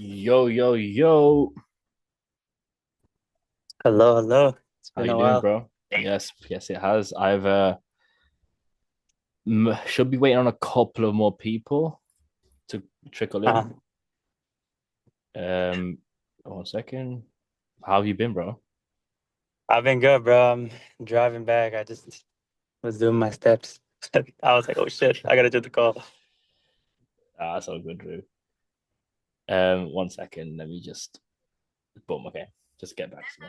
Yo, yo, yo. Hello, hello. It's How been you a doing, while. bro? Yes, yes, it has. I've should be waiting on a couple of more people to trickle in. Uh, Um, 1 second. How have you been, bro? I've been good, bro. I'm driving back. I just was doing my steps. I was like, oh shit, I gotta do the call. That's all good, Drew. 1 second. Let me just boom. Okay, just get back to me.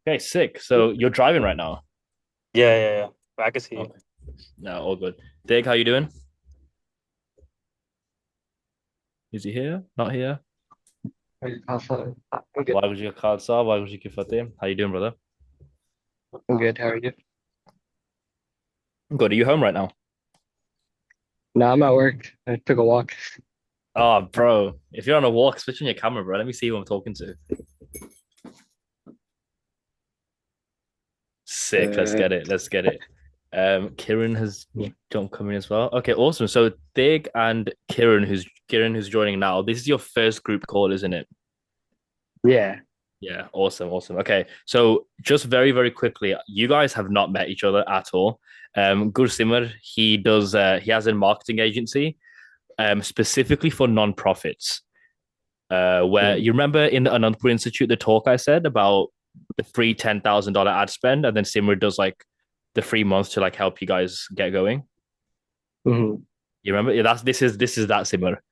Okay, sick. So you're driving right now. Yeah, yeah, yeah. I can see you. Okay, no, all good. Dig, how you doing? Is he here? Not here. Hey, Alpha, I'm good. Why would you call Sal? Why would you give Fatim? How you doing, brother? I'm good. How are you? Good. Are you home right now? No, I'm at work. I took a walk. Oh, bro. If you're on a walk, switch on your camera, bro. Let me see who I'm talking to. Sick. Let's Uh, get it. Let's get it. Kieran has jumped coming as well. Okay, awesome. So Dig and Kieran who's joining now. This is your first group call, isn't it? yeah. Yeah, awesome, awesome. Okay, so just very, very quickly, you guys have not met each other at all. Gursimir, he has a marketing agency, specifically for non-profits. Where Mm. you remember in the Anandpur Institute, the talk I said about the free $10,000 ad spend, and then Simmer does like the 3 months to like help you guys get going. Hmm. You remember? Yeah, this is that Simmer.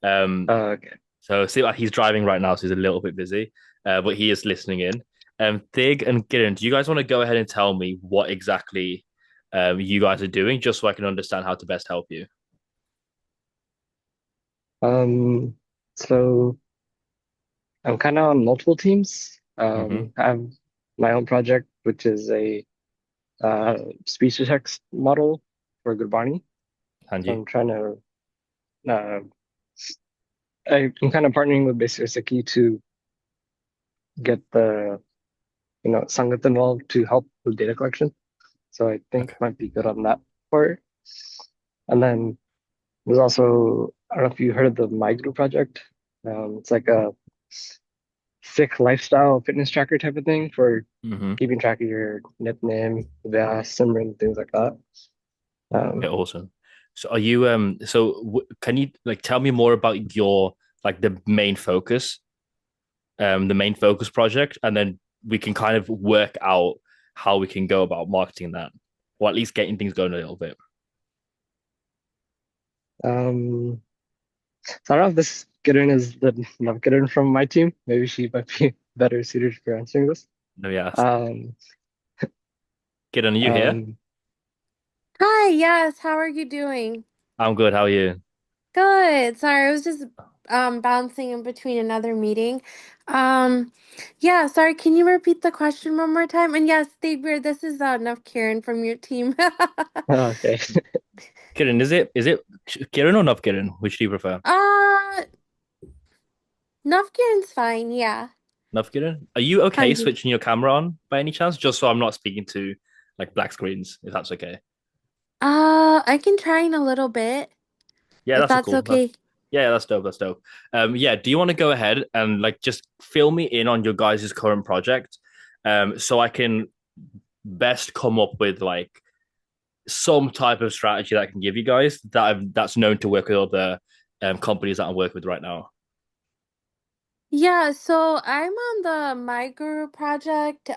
Um, Okay. so see, like he's driving right now, so he's a little bit busy, but he is listening in. Thig and Gideon, do you guys want to go ahead and tell me what exactly you guys are doing, just so I can understand how to best help you? Um, so I'm kind of on multiple teams. Mm-hmm. I have my own project, which is a speech to text model for Gurbani. So Hanji. I'm trying to, uh, I'm kind of partnering with Basic Siki to get the, Sangat involved to help with data collection. So I think Okay. might be good on that part. And then there's also, I don't know if you heard of the My Group project. It's like a sick lifestyle fitness tracker type of thing for Mm-hmm. keeping track of your nickname, VAS, Simran, things like that. Okay, Um, awesome. So are you can you like tell me more about your like the main focus project, and then we can kind of work out how we can go about marketing that, or at least getting things going a little bit. so I don't know if this Kiran is the not Kiran from my team. Maybe she might be better suited for answering this. No, yeah. Um, Gideon, are you here? um, Hi, yes, how are you doing? I'm good. How are you? Good. Sorry, I was just bouncing in between another meeting. Um yeah, sorry, can you repeat the question one more time? And yes, David, this is Nav Karen from your team. okay. Gideon, is it Gideon or not Gideon? Which do you prefer? uh Nav Karen's fine, yeah. Not Gideon? Are you okay Hanji. switching your camera on by any chance? Just so I'm not speaking to like black screens, if that's okay. I can try in a little bit, Yeah, if that's a that's cool. That's okay. yeah, that's dope. That's dope. Yeah. Do you want to go ahead and like just fill me in on your guys' current project, so I can best come up with like some type of strategy that I can give you guys that's known to work with other companies that I'm working with right now. Yeah, so I'm on the My Guru project.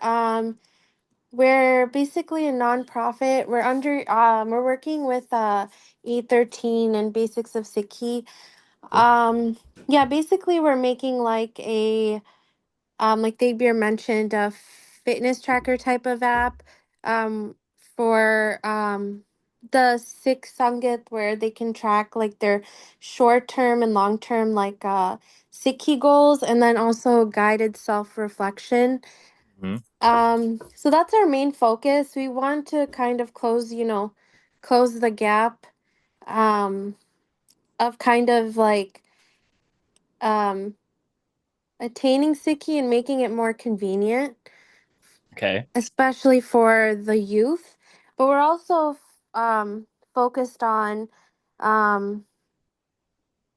We're basically a nonprofit. We're working with E13 and Basics of Sikhi. Cool. Yeah, basically we're making like Dagbir mentioned, a fitness tracker type of app for the Sikh Sangat, where they can track like their short term and long term like Sikhi goals, and then also guided self reflection. Mm-hmm. So that's our main focus. We want to kind of close the gap um of kind of like um attaining Sikhi and making it more convenient, Okay. especially for the youth. But we're also focused on um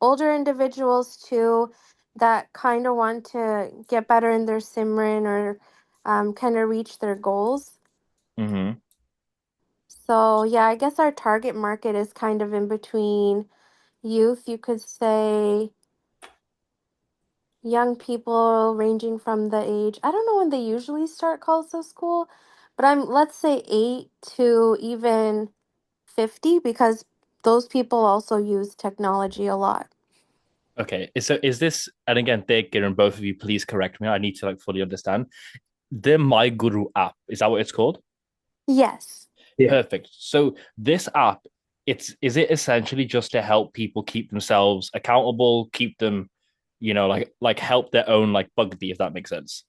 older individuals too that kind of want to get better in their Simran or kind of reach their goals. Mm-hmm. So yeah, I guess our target market is kind of in between youth, you could say young people ranging from the age, I don't know when they usually start Khalsa school, but let's say 8 to even 50 because those people also use technology a lot. Okay. So is this, and again, Thekir and both of you, please correct me. I need to like fully understand. The My Guru app, is that what it's called? Yes. Yeah. Perfect. So this app, is it essentially just to help people keep themselves accountable, keep them, like help their own like buggy, if that makes sense.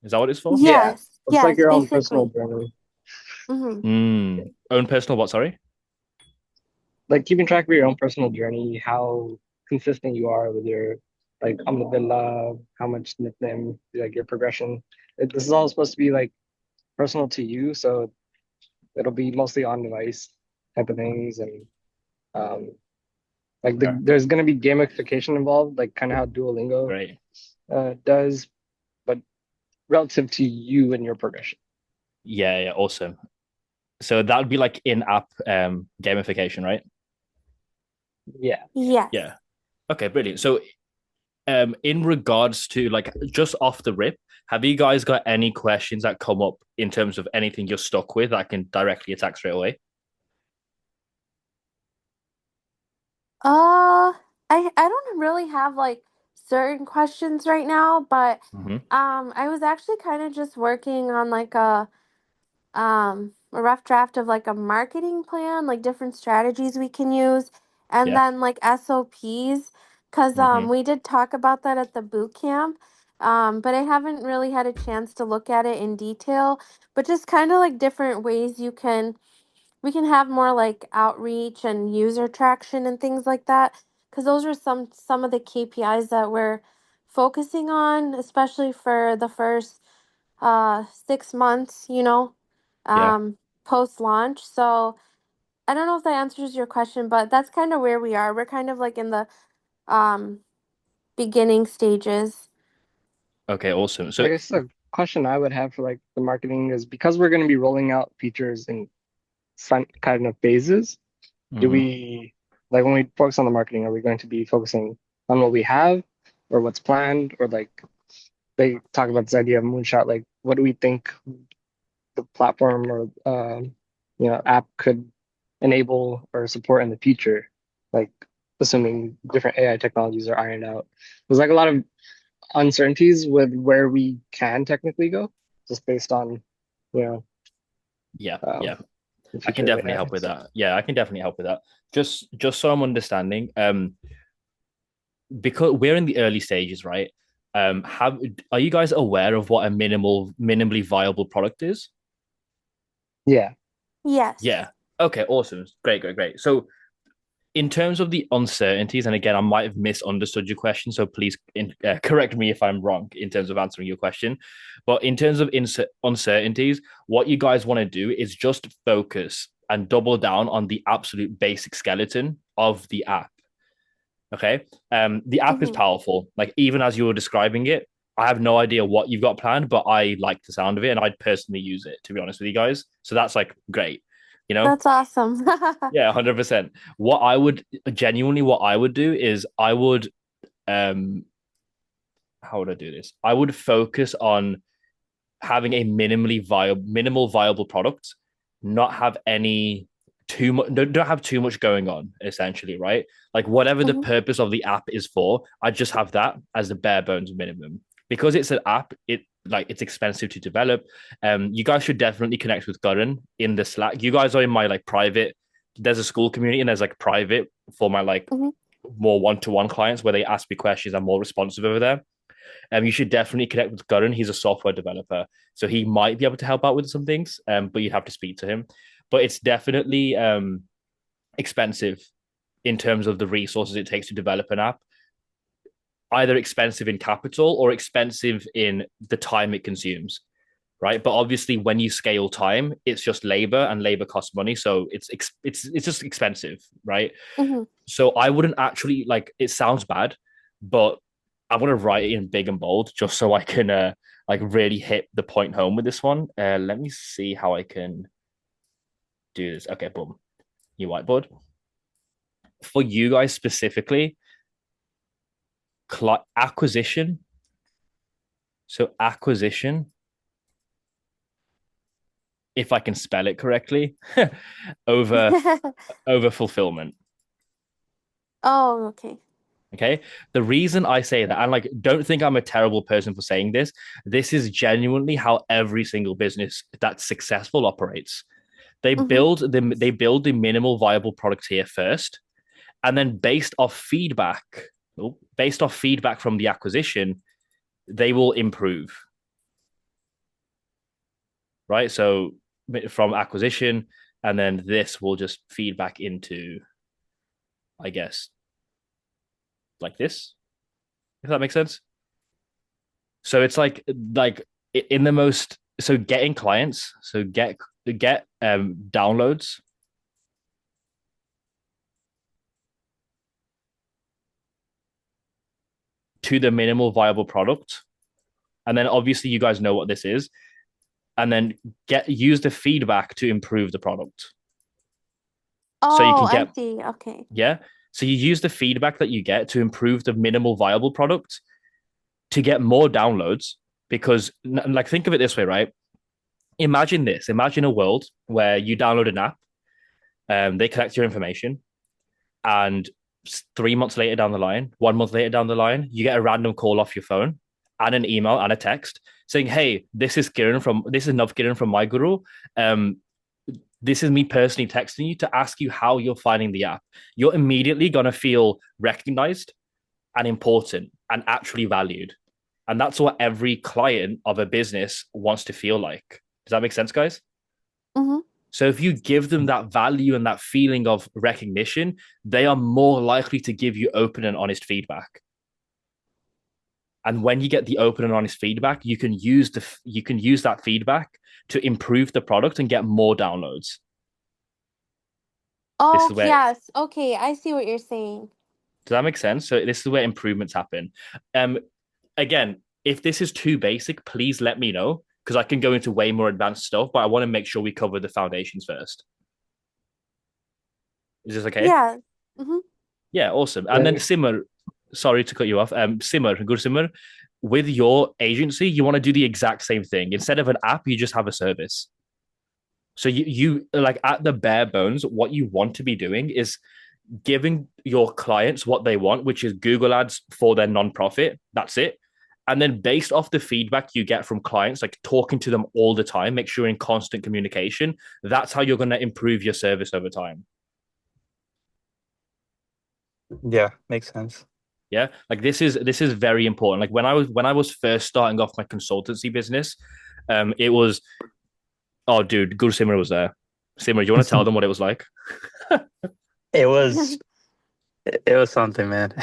Is that what it's for? Yeah. Yes. It's like Yes, your own personal basically. journey. Hmm. Own personal what, sorry? Like keeping track of your own personal journey, how consistent you are with your like alhamdulillah, how much nitnem, like your progression. This is all supposed to be like personal to you, so it'll be mostly on device type of things, and um, like Okay. there's gonna be gamification involved, like kind of how Duolingo Great. does, but relative to you and your progression. Yeah, yeah, awesome. So that would be like in-app gamification, right? Yeah. Yes. Yeah. Okay, brilliant. So in regards to like just off the rip, have you guys got any questions that come up in terms of anything you're stuck with that I can directly attack straight away? I don't really have like certain questions right now, but Mm-hmm. I was actually kind of just working on like a rough draft of like a marketing plan, like different strategies we can use, and Yeah. then like SOPs, because Mm-hmm. we did talk about that at the boot camp. But I haven't really had a chance to look at it in detail, but just kind of like different ways we can have more like outreach and user traction and things like that, because those are some of the KPIs that we're focusing on, especially for the first 6 months, Yeah. um, post launch. So I don't know if that answers your question, but that's kind of where we are. We're kind of like in the um, beginning stages. Okay, awesome. So I guess a question I would have for like the marketing is because we're going to be rolling out features in some kind of phases. Do mhm. we like when we focus on the marketing, are we going to be focusing on what we have or what's planned, or like they talk about this idea of moonshot, like what do we think the platform or app could enable or support in the future, like assuming different AI technologies are ironed out. There's like a lot of uncertainties with where we can technically go, just based on you know Yeah, um, yeah. the I can future of definitely AI. help with that. Yeah, I can definitely help with that. Just so I'm understanding, because we're in the early stages, right? Have Are you guys aware of what a minimally viable product is? Yeah. Yes. Yeah. Okay, awesome. Great, great, great. So in terms of the uncertainties, and again, I might have misunderstood your question, so please correct me if I'm wrong in terms of answering your question. But in terms of uncertainties, what you guys want to do is just focus and double down on the absolute basic skeleton of the app. Okay. The app is Hmm. powerful. Like even as you were describing it, I have no idea what you've got planned, but I like the sound of it and I'd personally use it, to be honest with you guys. So that's like great, you know? That's awesome. Yeah, 100%. What I would do is um how would I do this? I would focus on having a minimal viable product, not have any too much don't have too much going on, essentially, right? Like whatever the Mhm. purpose of the app is for, I just have that as the bare bones minimum. Because it's an app, it's expensive to develop. You guys should definitely connect with Gurren in the Slack. You guys are in my like private, there's a school community and there's like private for my like Mhm. more one-to-one clients where they ask me questions. I'm more responsive over there. You should definitely connect with Gurren. He's a software developer, so he might be able to help out with some things. But you'd have to speak to him. But it's definitely expensive in terms of the resources it takes to develop an app. Either expensive in capital or expensive in the time it consumes. right? But obviously, when you scale time, it's just labor, and labor costs money, so it's just expensive, right? Mm-hmm. So I wouldn't actually like. It sounds bad, but I want to write it in big and bold just so I can like really hit the point home with this one. Let me see how I can do this. Okay, boom. New whiteboard. For you guys specifically, acquisition. So acquisition, if I can spell it correctly, over over fulfillment. Oh, okay. Okay. The reason I say that, and like, don't think I'm a terrible person for saying this. This is genuinely how every single business that's successful operates. Mm-hmm. They build the minimal viable product here first, and then based off feedback from the acquisition, they will improve. Right. So from acquisition, and then this will just feed back into, I guess, like this, if that makes sense. So it's like in the most so getting clients, so get downloads to the minimal viable product, and then obviously you guys know what this is, and then use the feedback to improve the product. So you Oh, can I get see. Okay. yeah. So you use the feedback that you get to improve the minimal viable product to get more downloads, because like think of it this way, right? Imagine this. Imagine a world where you download an app, they collect your information, and 3 months later down the line, 1 month later down the line, you get a random call off your phone and an email and a text saying, "Hey, this is Nav Kiran from My Guru. Um, this is me personally texting you to ask you how you're finding the app." You're immediately gonna feel recognized and important and actually valued. And that's what every client of a business wants to feel like. Does that make sense, guys? Mm-hmm. So if you give them that value and that feeling of recognition, they are more likely to give you open and honest feedback. And when you get the open and honest feedback, you can use that feedback to improve the product and get more downloads. This Oh, is where yes. Okay, I see what you're saying. Does that make sense? So this is where improvements happen. Um, Again, if this is too basic, please let me know because I can go into way more advanced stuff. But I want to make sure we cover the foundations first. Is this okay? Yeah. Mm-hmm. Yeah, awesome. And then Yeah. Simmer, sorry to cut you off. Simmer, with your agency, you want to do the exact same thing. Instead of an app, you just have a service. So you like at the bare bones, what you want to be doing is giving your clients what they want, which is Google ads for their nonprofit. That's it. And then based off the feedback you get from clients, like talking to them all the time, make sure you're in constant communication. That's how you're going to improve your service over time. Yeah, makes sense. Yeah, like this is very important. Like when I was first starting off my consultancy business, it was oh dude, Guru Simmer was there. Simmer, do you want to tell them what it was like? It was it was something, man.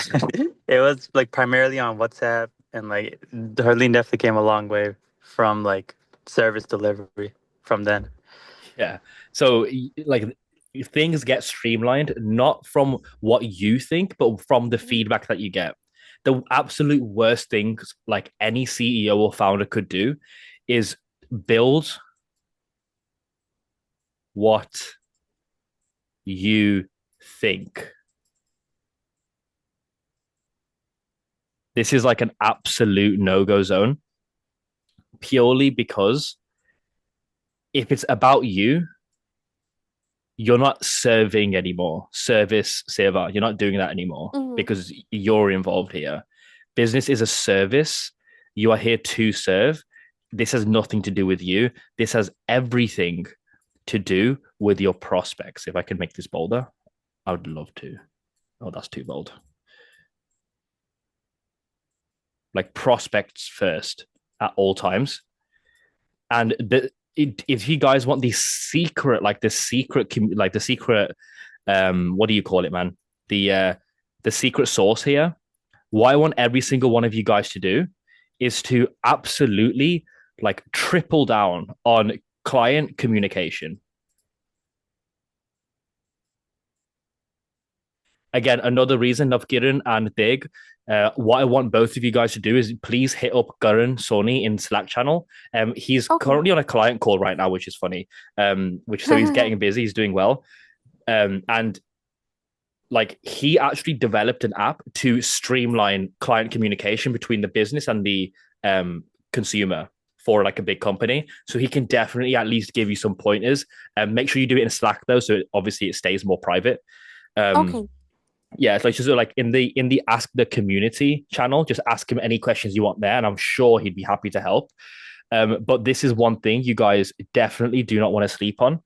It was like primarily on WhatsApp, and like Harleen definitely came a long way from like service delivery from then. Yeah. So like things get streamlined not from what you think, but from the feedback that you get. The absolute worst things like any CEO or founder could do is build what you think. This is like an absolute no-go zone purely because if it's about you, you're not serving anymore. Service, seva. You're not doing that anymore Mm-hmm. because you're involved here. Business is a service. You are here to serve. This has nothing to do with you. This has everything to do with your prospects. If I can make this bolder, I would love to. Oh, that's too bold. Like prospects first at all times. And if you guys want the secret, what do you call it, man? The secret sauce here. What I want every single one of you guys to do is to absolutely like triple down on client communication. Again, another reason Navkiran and Dig, what I want both of you guys to do is please hit up Karan Soni in Slack channel. He's Okay. currently on a client call right now, which is funny. Which so he's getting busy, he's doing well. And like he actually developed an app to streamline client communication between the business and the consumer for like a big company. So he can definitely at least give you some pointers. And make sure you do it in Slack though, so obviously it stays more private. Um, Okay. yeah, it's like just like in the Ask the Community channel, just ask him any questions you want there, and I'm sure he'd be happy to help. But this is one thing you guys definitely do not want to sleep on.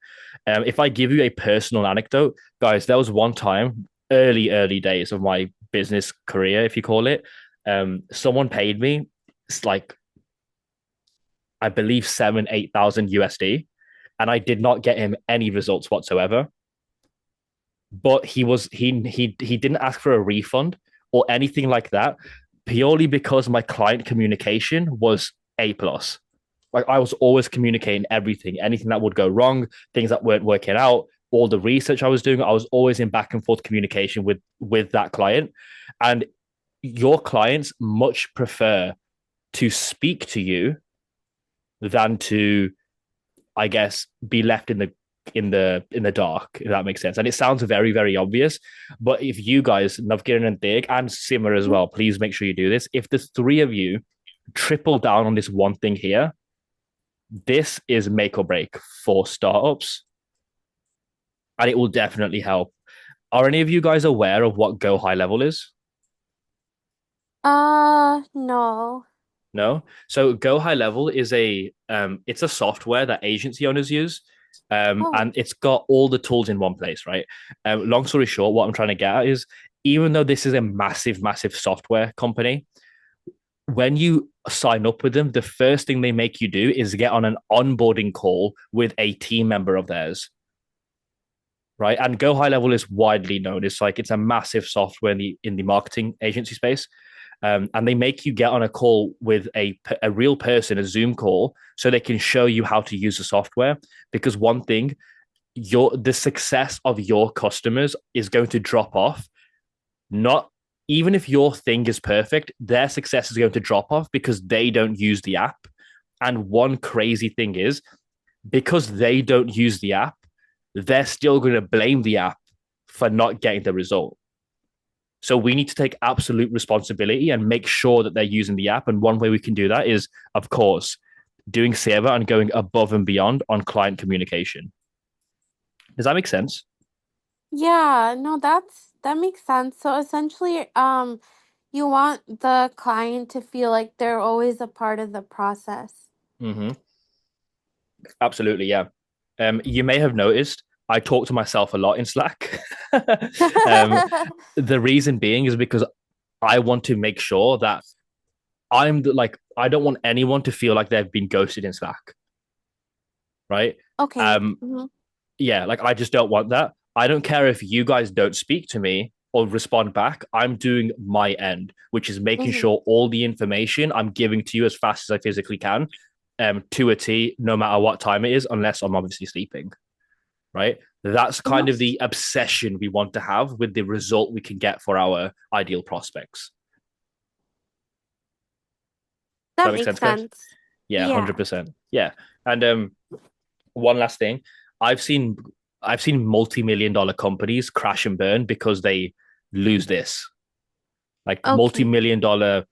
If I give you a personal anecdote, guys, there was one time, early days of my business career, if you call it, someone paid me, it's like I believe 7,000 8,000 USD, and I did not get him any results whatsoever. But he didn't ask for a refund or anything like that, purely because my client communication was A plus. Like I was always communicating everything, anything that would go wrong, things that weren't working out, all the research I was doing, I was always in back and forth communication with that client. And your clients much prefer to speak to you than to, I guess, be left in the dark, if that makes sense. And it sounds very, very obvious, but if you guys, Navkiran and Dig and Simmer as well, please make sure you do this. If the three of you triple down on this one thing here, this is make or break for startups, and it will definitely help. Are any of you guys aware of what Go High Level is? No. No. So Go High Level is it's a software that agency owners use. Oh, And it's got all the tools in one place, right? Long story short, what I'm trying to get at is even though this is a massive, massive software company, when you sign up with them, the first thing they make you do is get on an onboarding call with a team member of theirs, right? And Go High Level is widely known. It's a massive software in the marketing agency space. And they make you get on a call with a real person, a Zoom call, so they can show you how to use the software. Because one thing, the success of your customers is going to drop off. Not even if your thing is perfect, their success is going to drop off because they don't use the app. And one crazy thing is because they don't use the app, they're still going to blame the app for not getting the result. So we need to take absolute responsibility and make sure that they're using the app. And one way we can do that is, of course, doing Seva and going above and beyond on client communication. Does that make sense? yeah, no, that makes sense. So essentially, you want the client to feel like they're always a part of the process. Mm-hmm. Absolutely, yeah. You may have noticed I talk to myself a lot in Slack. The reason being is because I want to make sure that I don't want anyone to feel like they've been ghosted in Slack, right? Okay. Um, Hmm. yeah, like I just don't want that. I don't care if you guys don't speak to me or respond back. I'm doing my end, which is making Hmm. sure all the information I'm giving to you as fast as I physically can, to a T, no matter what time it is, unless I'm obviously sleeping, right? That's kind No, of the obsession we want to have with the result we can get for our ideal prospects. Does that that make makes sense, guys? sense. Yeah, Yeah. 100%. Yeah. And one last thing, I've seen I've seen multi-million-dollar companies crash and burn because they lose this. Like Okay. multi-million-dollar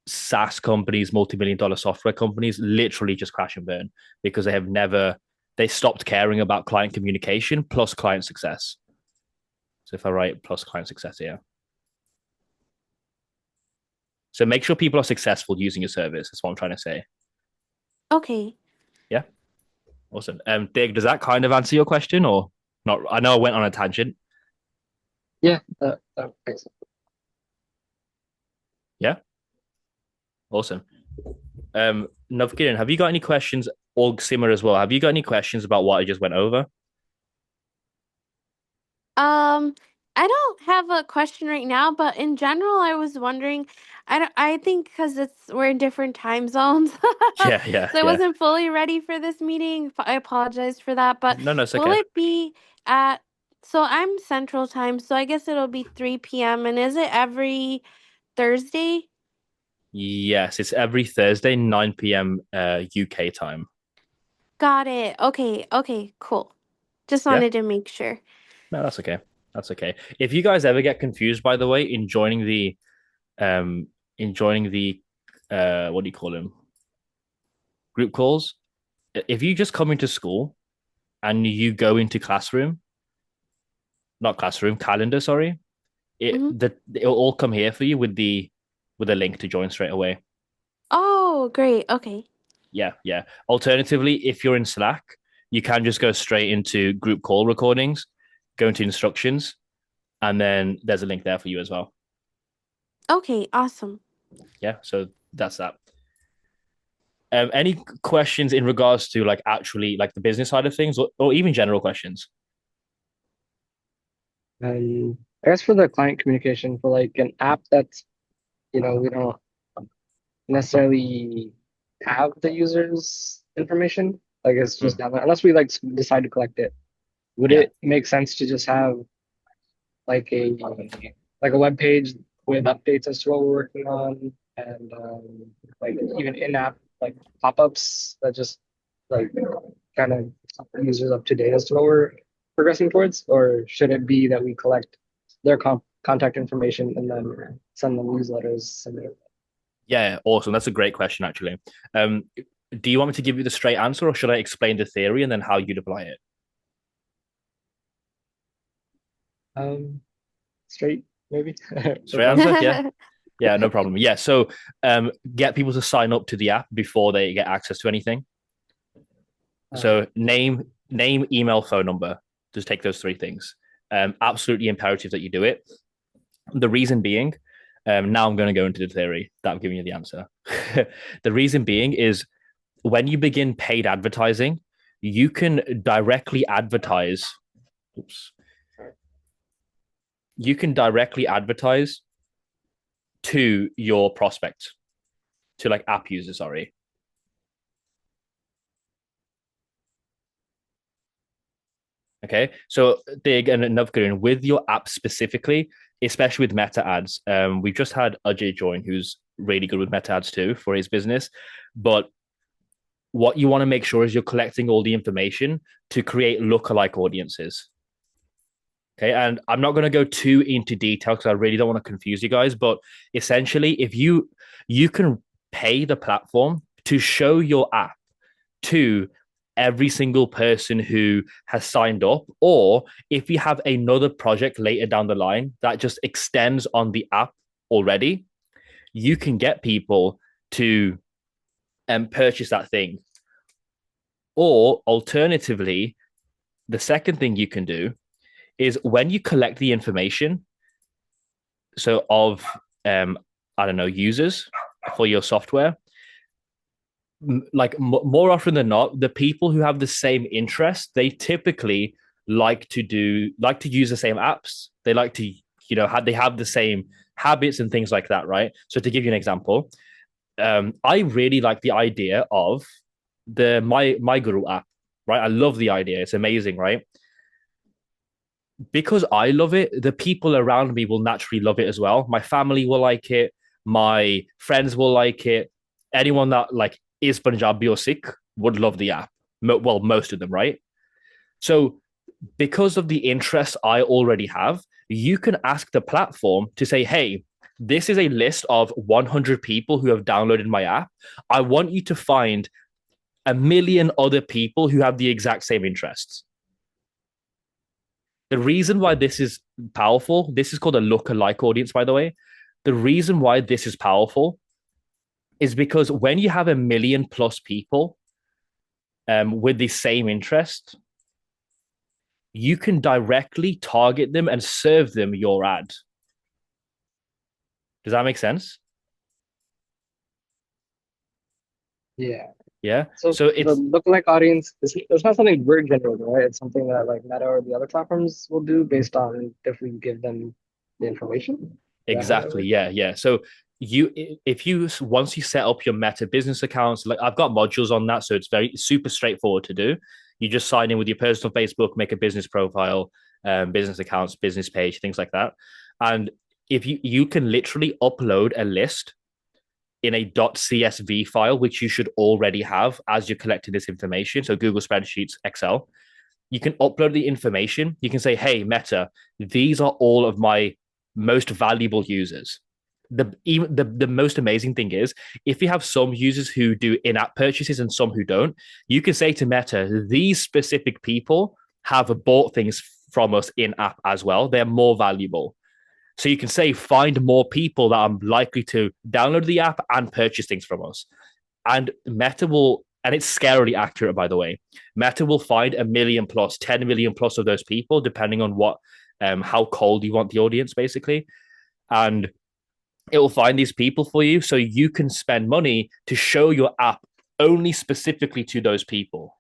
SaaS companies, multi-million-dollar software companies literally just crash and burn because they stopped caring about client communication plus client success. So if I write plus client success here. So make sure people are successful using your service. That's what I'm trying to say. Okay. Yeah. Awesome. Dig, does that kind of answer your question or not? I know I went on a tangent. Yeah, that makes sense. Yeah. Awesome. Navkiran, have you got any questions, or Simmer as well? Have you got any questions about what I just went over? Um, I don't have a question right now, but in general, I was wondering. I think because we're in different time zones, Yeah, yeah, so I yeah. wasn't fully ready for this meeting. I apologize for that. But No, no, it's will okay. it be at? So I'm Central Time, so I guess it'll be 3 p.m. And is it every Thursday? Yes, it's every Thursday, 9 p.m. UK time. Got it. Okay. Okay. Cool. Just Yeah. wanted to make sure. No, that's okay. That's okay. If you guys ever get confused, by the way, um in joining the what do you call them? Group calls, if you just come into school and you go into classroom, not classroom, calendar, sorry, Hmm. it'll all come here for you with a link to join straight away. Oh, great. Okay. Yeah, yeah. Alternatively, if you're in Slack, you can just go straight into group call recordings, go into instructions, and then there's a link there for you as well. Okay. Awesome. Yeah, so that's that. Any questions in regards to like actually like the business side of things, or even general questions? I guess for the client communication for like an app that's, we don't necessarily have the user's information. Like it's just Mm, down there, unless we like decide to collect it. Would yeah, it make sense to just have like a web page with updates as to what we're working on and like even in-app like pop-ups that just like kind of keep users up to date as to what we're progressing towards, or should it be that we collect their contact information and then send them newsletters? yeah, awesome. That's a great question, actually. Um, do you want me to give you the straight answer, or should I explain the theory and then how you'd apply it? Um, Straight maybe. No Straight problem. answer, yeah. Yeah, no problem. Yeah, so get people to sign up to the app before they get access to anything. Uh, So name, email, phone number. Just take those three things. Absolutely imperative that you do it. The reason being, now I'm going to go into the theory that I'm giving you the answer. The reason being is when you begin paid advertising, you can directly advertise. Oops. You can directly advertise to your prospect, to like app users, sorry. Okay. So they again another good one with your app specifically, especially with meta ads. We've just had Ajay join, who's really good with meta ads too for his business. But what you want to make sure is you're collecting all the information to create lookalike audiences. Okay. And I'm not going to go too into detail because I really don't want to confuse you guys. But essentially, if you can pay the platform to show your app to every single person who has signed up, or if you have another project later down the line that just extends on the app already, you can get people to purchase that thing. Or alternatively, the second thing you can do is when you collect the information, so of I don't know, users for your software, like more often than not, the people who have the same interest, they typically like to use the same apps. They like to, they have the same habits and things like that, right? So to give you an example, I really like the idea of the my Guru app, right? I love the idea. It's amazing, right? Because I love it, the people around me will naturally love it as well. My family will like it. My friends will like it. Anyone that like is Punjabi or Sikh would love the app. Well, most of them, right? So because of the interest I already have, you can ask the platform to say, hey, this is a list of 100 people who have downloaded my app. I want you to find a million other people who have the exact same interests. The reason why this is powerful, this is called a lookalike audience, by the way. The reason why this is powerful is because when you have a million plus people with the same interest, you can directly target them and serve them your ad. Does that make sense? yeah. Yeah. So So the it's lookalike audience is it's not something we're generating, right? It's something that like Meta or the other platforms will do based on if we give them the information. Is that how that exactly, works? yeah, yeah. So if you once you set up your Meta business accounts, like I've got modules on that, so it's very super straightforward to do. You just sign in with your personal Facebook, make a business profile, business accounts, business page, things like that. And if you can literally upload a list in a .csv file, which you should already have as you're collecting this information. So Google Spreadsheets, Excel. You can upload the information. You can say, hey, Meta, these are all of my most valuable users. The most amazing thing is if you have some users who do in-app purchases and some who don't, you can say to Meta, these specific people have bought things from us in-app as well. They're more valuable. So you can say, find more people that are likely to download the app and purchase things from us. And Meta will, and it's scarily accurate, by the way. Meta will find a million plus, 10 million plus of those people, depending on what, how cold you want the audience, basically. And it will find these people for you so you can spend money to show your app only specifically to those people,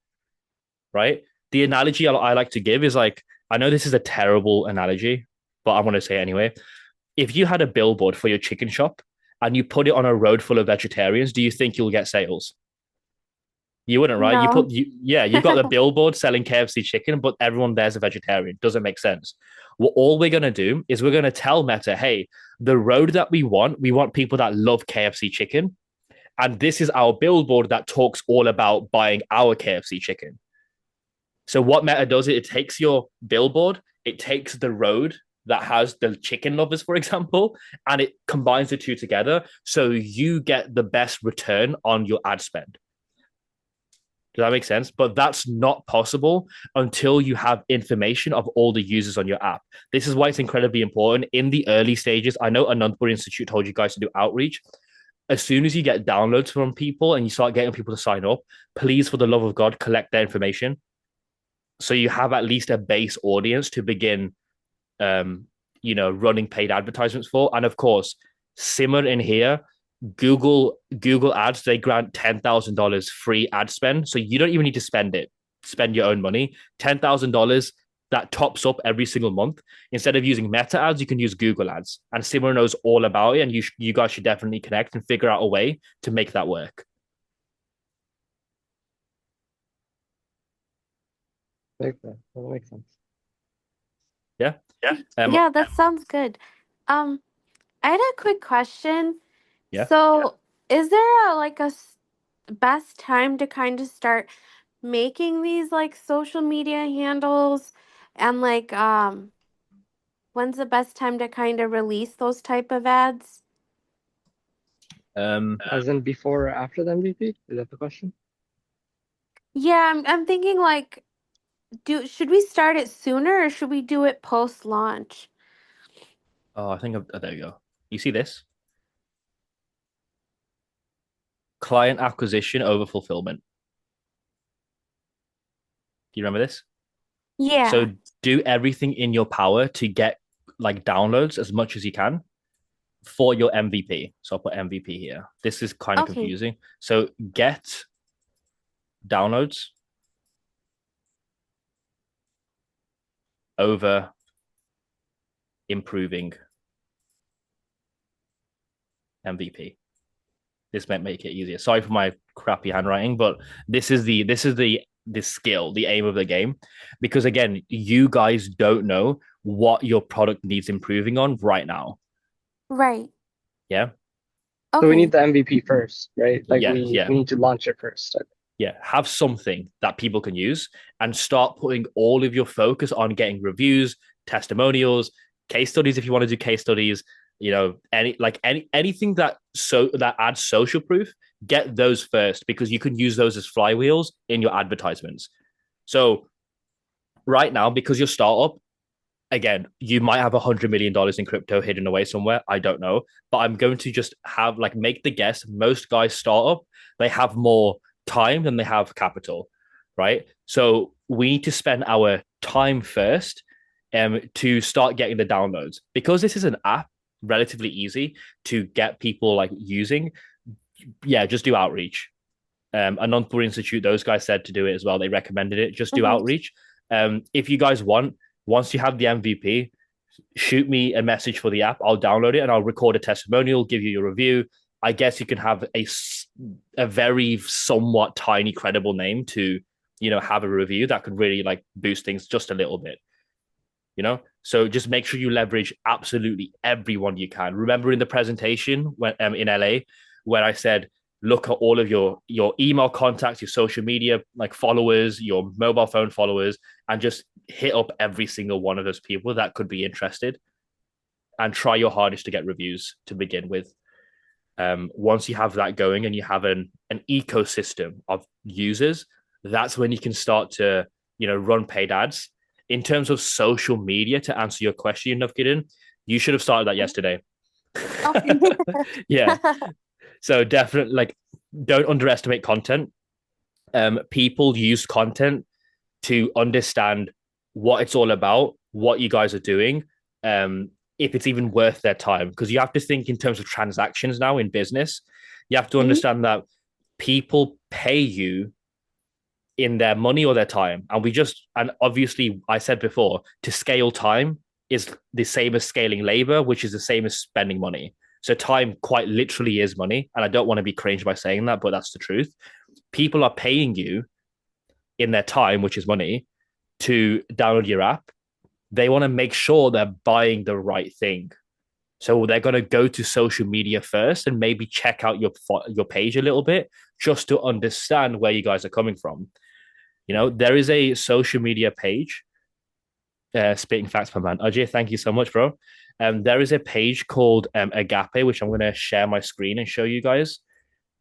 right? The analogy I like to give is like, I know this is a terrible analogy, but I want to say it anyway. If you had a billboard for your chicken shop and you put it on a road full of vegetarians, do you think you'll get sales? You wouldn't, right? No. You've got the billboard selling KFC chicken, but everyone there's a vegetarian. Doesn't make sense. Well, all we're gonna do is we're gonna tell Meta, hey, the road that we want people that love KFC chicken, and this is our billboard that talks all about buying our KFC chicken. So what Meta does, it takes your billboard, it takes the road that has the chicken lovers, for example, and it combines the two together, so you get the best return on your ad spend. Does that make sense? But that's not possible until you have information of all the users on your app. This is why it's incredibly important in the early stages. I know Anandpur Institute told you guys to do outreach. As soon as you get downloads from people and you start getting people to sign up, please, for the love of God, collect their information. So you have at least a base audience to begin, running paid advertisements for. And of course, simmer in here, Google Ads, they grant $10,000 free ad spend, so you don't even need to spend your own money. $10,000 that tops up every single month. Instead of using Meta ads, you can use Google Ads, and Simmer knows all about it. And you guys should definitely connect and figure out a way to make that work. That makes sense. Yeah, Yeah. Yeah, that sounds good. Um, I had a quick question. Yeah. So, is there best time to kind of start making these like social media handles and when's the best time to kind of release those type of ads? As in before or after the MVP? Is that the question? Yeah, I'm thinking like should we start it sooner or should we do it post launch? Oh, I think there you go. You see this? Client acquisition over fulfillment. Do you remember this? Yeah. So do everything in your power to get like downloads as much as you can for your MVP. So I'll put MVP here. This is kind of Okay. confusing. So get downloads over improving MVP. This might make it easier. Sorry for my crappy handwriting, but this is the skill, the aim of the game. Because again, you guys don't know what your product needs improving on right now. Right. Yeah. So we Okay. need the MVP first, right? Like Yeah, we yeah. need to launch it first. Yeah, have something that people can use and start putting all of your focus on getting reviews, testimonials, case studies if you want to do case studies, anything that adds social proof, get those first because you can use those as flywheels in your advertisements. So right now, because your startup, again, you might have $100 million in crypto hidden away somewhere. I don't know, but I'm going to just make the guess. Most guys start up, they have more time than they have capital, right? So we need to spend our time first to start getting the downloads because this is an app relatively easy to get people like using. Yeah, just do outreach. Anandpur Institute, those guys said to do it as well. They recommended it. Just do Mhm. outreach. If you guguys want, once you have the MVP, shoot me a message for the app. I'll download it and I'll record a testimonial, give you your review. I guess you can have a very somewhat tiny credible name to, have a review that could really like boost things just a little bit. So just make sure you leverage absolutely everyone you can. Remember in the presentation when in LA where I said look at all of your email contacts, your social media like followers, your mobile phone followers, and just hit up every single one of those people that could be interested, and try your hardest to get reviews to begin with. Once you have that going and you have an ecosystem of users, that's when you can start to run paid ads. In terms of social media, to answer your question, Navkiran, you should have started that yesterday. Okay. Yeah. So definitely, like, don't underestimate content. People use content to understand what it's all about, what you guys are doing, if it's even worth their time. Because you have to think in terms of transactions now in business. You have to Mhm. understand that people pay you in their money or their time. And obviously, I said before, to scale time is the same as scaling labor, which is the same as spending money. So time quite literally is money. And I don't want to be cringe by saying that, but that's the truth. People are paying you in their time, which is money, to download your app. They want to make sure they're buying the right thing. So they're going to go to social media first and maybe check out your page a little bit just to understand where you guys are coming from. There is a social media page. Spitting facts, my man. Ajay, thank you so much, bro. There is a page called Agape, which I'm going to share my screen and show you guys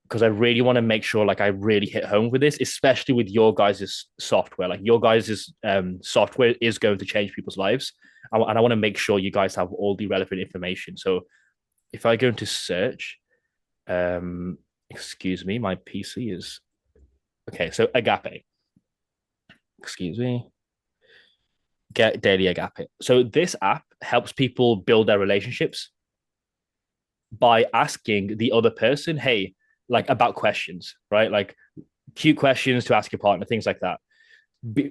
because I really want to make sure like I really hit home with this, especially with your guys' software. Like your guys' software is going to change people's lives. And I want to make sure you guys have all the relevant information. So if I go into search, excuse me, my PC is okay. So Agape, excuse me, get Daily Agape. So this app helps people build their relationships by asking the other person, hey, like about questions, right? Like cute questions to ask your partner, things like that.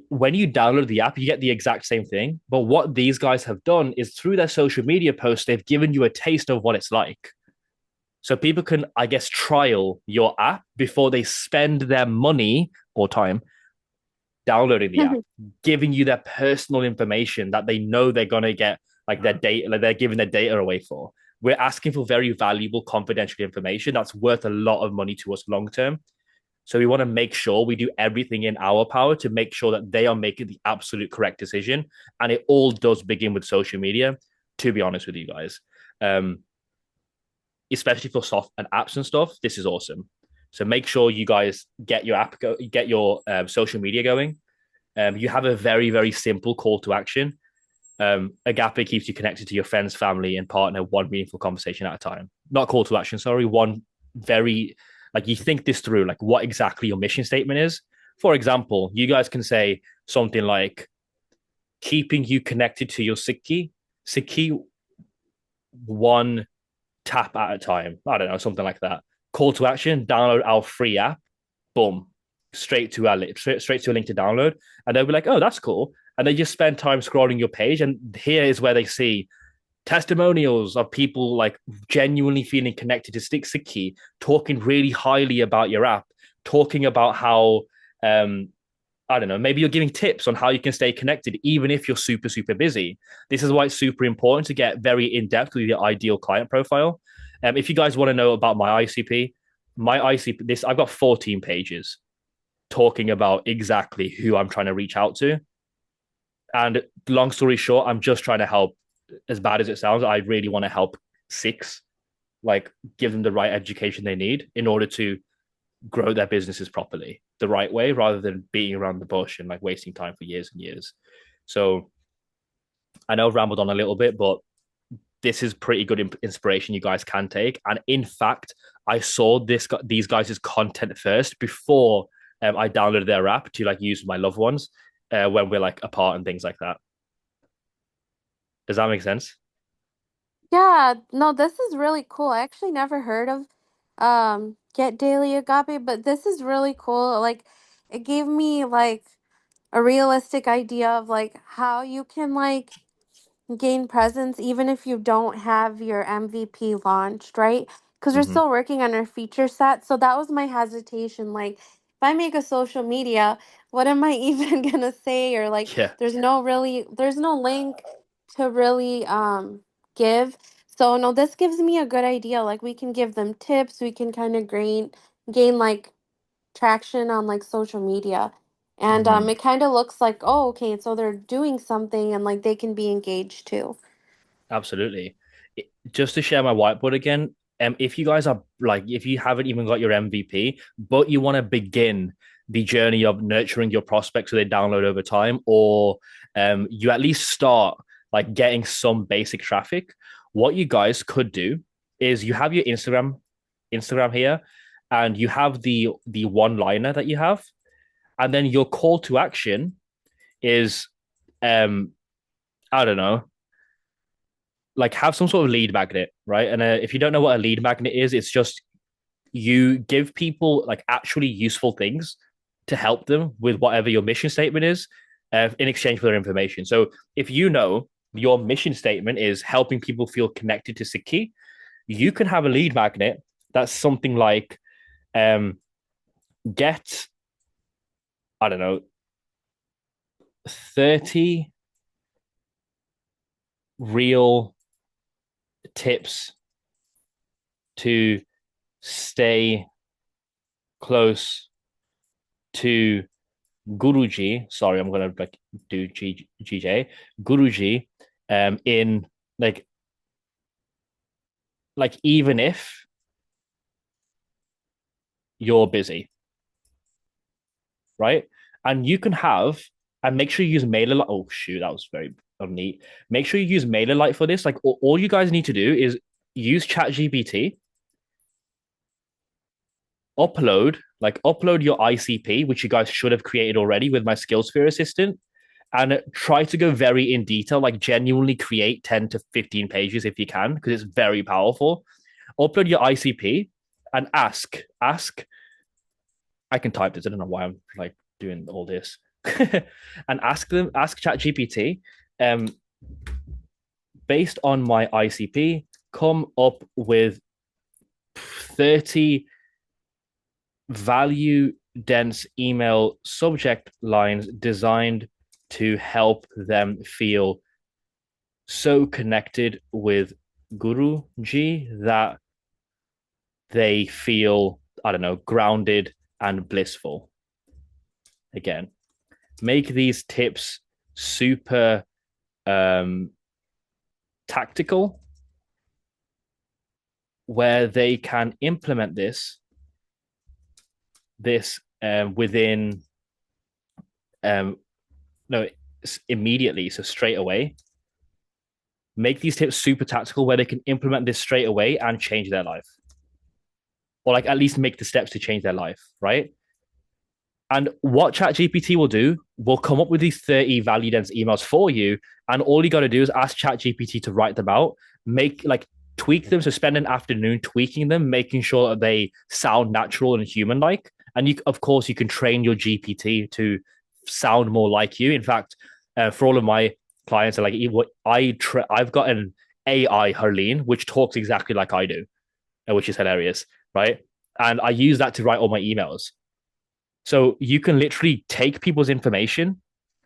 When you download the app, you get the exact same thing. But what these guys have done is through their social media posts, they've given you a taste of what it's like. So people can, I guess, trial your app before they spend their money or time downloading the app, giving you their personal information that they know they're going to get, like their data, like they're giving their data away for. We're asking for very valuable, confidential information that's worth a lot of money to us long term. So we want to make sure we do everything in our power to make sure that they are making the absolute correct decision. And it all does begin with social media, to be honest with you guys. Especially for soft and apps and stuff, this is awesome. So make sure you guys get your get your social media going. You have a very, very simple call to action. Agape keeps you connected to your friends, family, and partner one meaningful conversation at a time. Not call to action, sorry. One very, like, you think this through, like what exactly your mission statement is. For example, you guys can say something like keeping you connected to your Sikhi one tap at a time. I don't know, something like that. Call to action, download our free app. Boom. Straight to straight to a link to download. And they'll be like, oh, that's cool. And they just spend time scrolling your page. And here is where they see testimonials of people like genuinely feeling connected to Sikhi, talking really highly about your app, talking about how I don't know, maybe you're giving tips on how you can stay connected, even if you're super, super busy. This is why it's super important to get very in depth with your ideal client profile. If you guys want to know about my ICP, I've got 14 pages talking about exactly who I'm trying to reach out to. And long story short, I'm just trying to help. As bad as it sounds, I really want to help Sikhs, like give them the right education they need in order to grow their businesses properly the right way rather than beating around the bush and like wasting time for years and years. So I know I've rambled on a little bit, but this is pretty good inspiration you guys can take. And in fact, I saw these guys' content first before I downloaded their app to like use with my loved ones when we're like apart and things like that. Does that make sense? Yeah, no, this is really cool. I actually never heard of get daily agape, but this is really cool. Like, it gave me like a realistic idea of like how you can like gain presence even if you don't have your MVP launched, right? Because we're Hmm. still working on our feature set. So that was my hesitation. Like, if I make a social media, what am I even gonna say? Or like, Yeah. there's no link to really give. So no, this gives me a good idea. Like, we can give them tips. We can kind of gain like traction on like social media. And Hmm. it kind of looks like, oh, okay, so they're doing something and like they can be engaged too. Absolutely. Just to share my whiteboard again, if you guys are like, if you haven't even got your MVP, but you want to begin the journey of nurturing your prospects so they download over time, or you at least start like getting some basic traffic, what you guys could do is you have your Instagram here, and you have the one liner that you have, and then your call to action is um I don't know, like have some sort of lead magnet, right? And if you don't know what a lead magnet is, it's just you give people like actually useful things to help them with whatever your mission statement is, in exchange for their information. So if you know your mission statement is helping people feel connected to Siki, you can have a lead magnet that's something like um, get, I don't know, 30 real tips to stay close to Guruji. Sorry, I'm gonna like do GJ Guruji. In like even if you're busy, right? And you can have and make sure you use MailerLite. Oh shoot, that was very neat. Make sure you use MailerLite for this. Like all you guys need to do is use ChatGPT, upload your ICP, which you guys should have created already with my SkillSphere assistant, and try to go very in detail, like genuinely create 10 to 15 pages if you can, because it's very powerful. Upload your ICP and ask. I can type this. I don't know why I'm like doing all this. And ask ChatGPT, um, based on my ICP, come up with 30 value dense email subject lines designed to help them feel so connected with Guruji that they feel, I don't know, grounded and blissful. Again, make these tips super um, tactical, where they can implement this within um, no immediately, so straight away. Make these tips super tactical where they can implement this straight away and change their life, or like at least make the steps to change their life, right? And what ChatGPT will do will come up with these 30 value dense emails for you. And all you got to do is ask ChatGPT to write them out, make like tweak them. So spend an afternoon tweaking them, making sure that they sound natural and human like. And you, of course, you can train your GPT to sound more like you. In fact, for all of my clients, are like I've got an AI Harleen, which talks exactly like I do, which is hilarious, right? And I use that to write all my emails. So you can literally take people's information,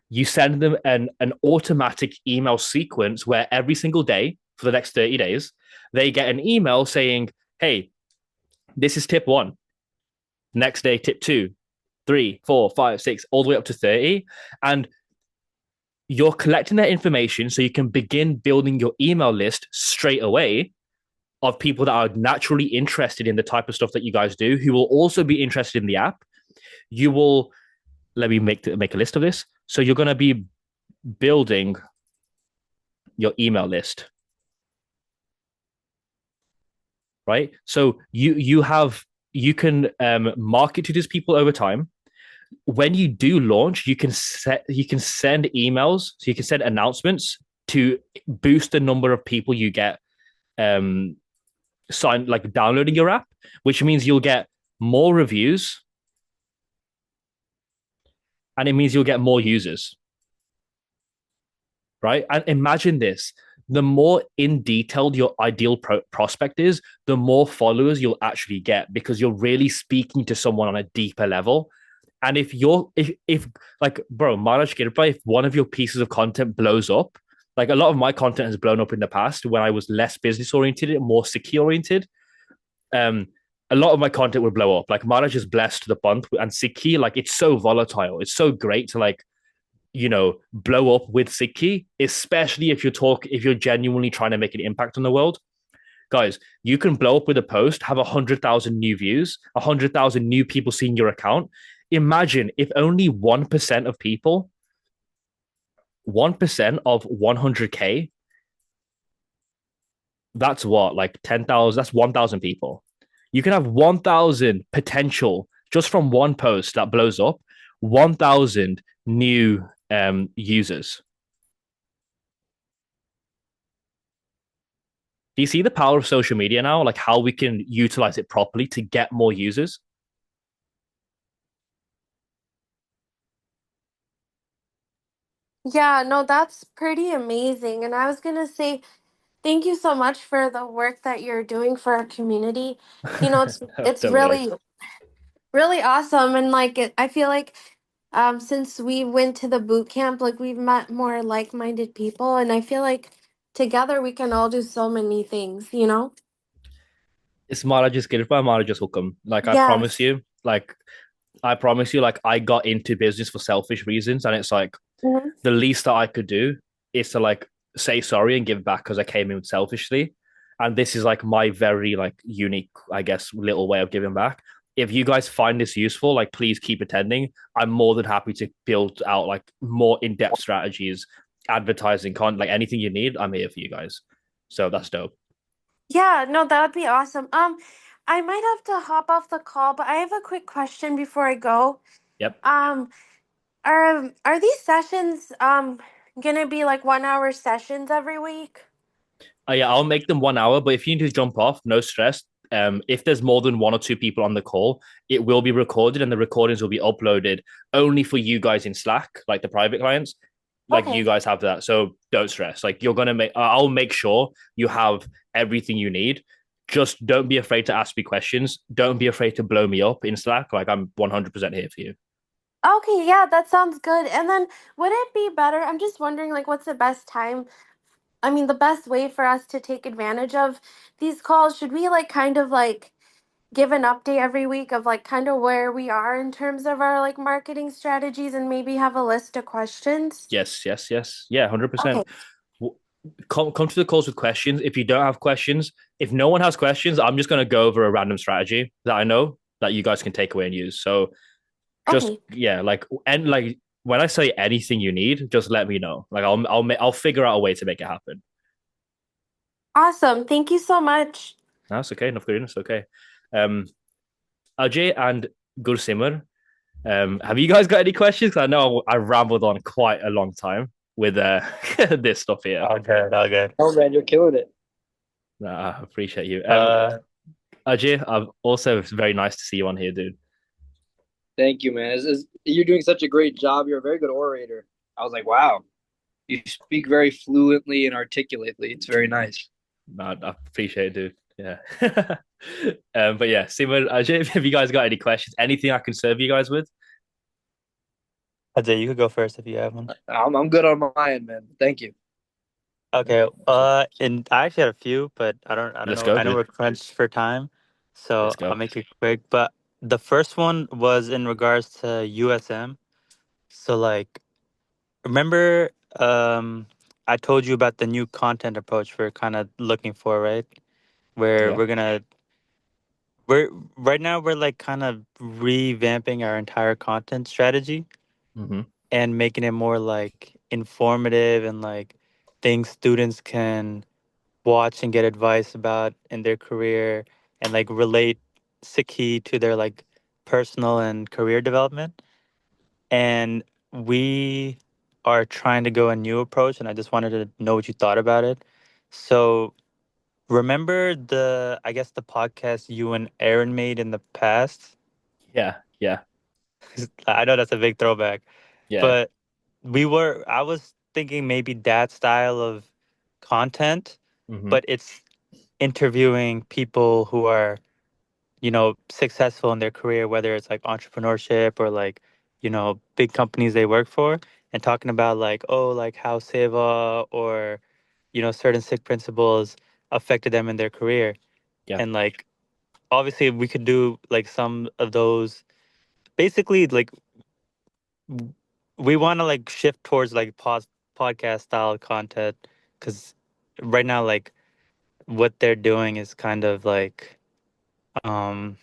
you send them an automatic email sequence where every single day for the next 30 days, they get an email saying, hey, this is tip one. Next day, tip two, three, four, five, six, all the way up to 30. And you're collecting that information so you can begin building your email list straight away of people that are naturally interested in the type of stuff that you guys do, who will also be interested in the app. You will let me make a list of this. So you're going to be building your email list, right? So you can market to these people over time. When you do launch, you can send emails, so you can send announcements to boost the number of people you get downloading your app, which means you'll get more reviews, and it means you'll get more users, right? And imagine this: the more in detailed your ideal prospect is, the more followers you'll actually get because you're really speaking to someone on a deeper level. And if like bro, Maharaj Kirpa, if one of your pieces of content blows up, like a lot of my content has blown up in the past when I was less business oriented and more secure oriented. Um, a lot of my content would blow up. Like Maharaj is blessed to the bunch, and Sikhi, like it's so volatile. It's so great to like blow up with Sikhi, especially if you're genuinely trying to make an impact on the world. Guys, you can blow up with a post, have 100,000 new views, 100,000 new people seeing your account. Imagine if only 1% of people, 1% of 100K, that's what, like 10,000, that's 1,000 people. You can have 1,000 potential just from one post that blows up, 1,000 new users. Do you see the power of social media now? Like how we can utilize it properly to get more users? Yeah, no, that's pretty amazing. And I was gonna say, thank you so much for the work that you're doing for our community. You know, it's Don't worry. really awesome. And like I feel like since we went to the boot camp, like we've met more like-minded people, and I feel like together we can all do so many things, you know? It's Maraj's Kirpa, Maraj's Hukam. Yes. I promise you, like I got into business for selfish reasons, and it's like Mhm. the least that I could do is to like say sorry and give back because I came in selfishly. And this is like my very like unique, I guess, little way of giving back. If you guys find this useful, like please keep attending. I'm more than happy to build out like more in-depth strategies, advertising content, like anything you need, I'm here for you guys. So that's dope. Yeah, no, that would be awesome. I might have to hop off the call, but I have a quick question before I go. Yep. Um, are these sessions gonna be like 1 hour sessions every week? Yeah, I'll make them 1 hour, but if you need to jump off, no stress. If there's more than one or two people on the call, it will be recorded and the recordings will be uploaded only for you guys in Slack, like the private clients. Like you Okay. guys have that. So don't stress. Like you're gonna make I'll make sure you have everything you need. Just don't be afraid to ask me questions. Don't be afraid to blow me up in Slack. Like I'm 100% here for you. Okay, yeah, that sounds good. And then would it be better? I'm just wondering like what's the best time? I mean, the best way for us to take advantage of these calls, should we like kind of like give an update every week of like kind of where we are in terms of our like marketing strategies and maybe have a list of questions? Yes, yes, yes. Yeah, Okay. 100%. Come to the calls with questions. If you don't have questions, if no one has questions, I'm just going to go over a random strategy that I know that you guys can take away and use. So just Okay. yeah, like when I say anything you need, just let me know. Like I'll figure out a way to make it happen. Awesome. Thank you so much. That's okay. Enough good. It's okay. Um, Ajay and Gursimar, have you guys got any questions? 'Cause I know I rambled on quite a long time with this stuff here. All good, all good. Oh man, you're killing it. I appreciate you. Uh, Ajay, I've also it's very nice to see you on here, dude. Thank you, man. You're doing such a great job. You're a very good orator. I was like, wow, you speak very fluently and articulately. It's very nice. No, I appreciate it, dude. Yeah. But yeah, Simon, Ajay, have you guys got any questions? Anything I can serve you guys with? Ajay, you could go first if you have one. I'm good on my end, man. Thank you. Okay. And I actually had a few, but I don't Let's know. go, I know dude. we're crunched for time, so Let's I'll go. make it quick. But the first one was in regards to USM. So like, remember, I told you about the new content approach we're kind of looking for, right? Where Yeah. we're right now we're like kind of revamping our entire content strategy Mm-hmm. and making it more like informative and like things students can watch and get advice about in their career and like relate Sikhi to their like personal and career development. And we are trying to go a new approach, and I just wanted to know what you thought about it. So remember I guess the podcast you and Aaron made in the past? Yeah, yeah, I know that's a big throwback, yeah. but I was thinking maybe that style of content, Hmm. but it's interviewing people who are, successful in their career, whether it's like entrepreneurship or like, big companies they work for, and talking about like, oh, like how Seva or, certain sick principles affected them in their career. Yeah. And like, obviously, we could do like some of those. Basically, like, we want to like shift towards like podcast style content because right now, like, what they're doing is kind of like, um,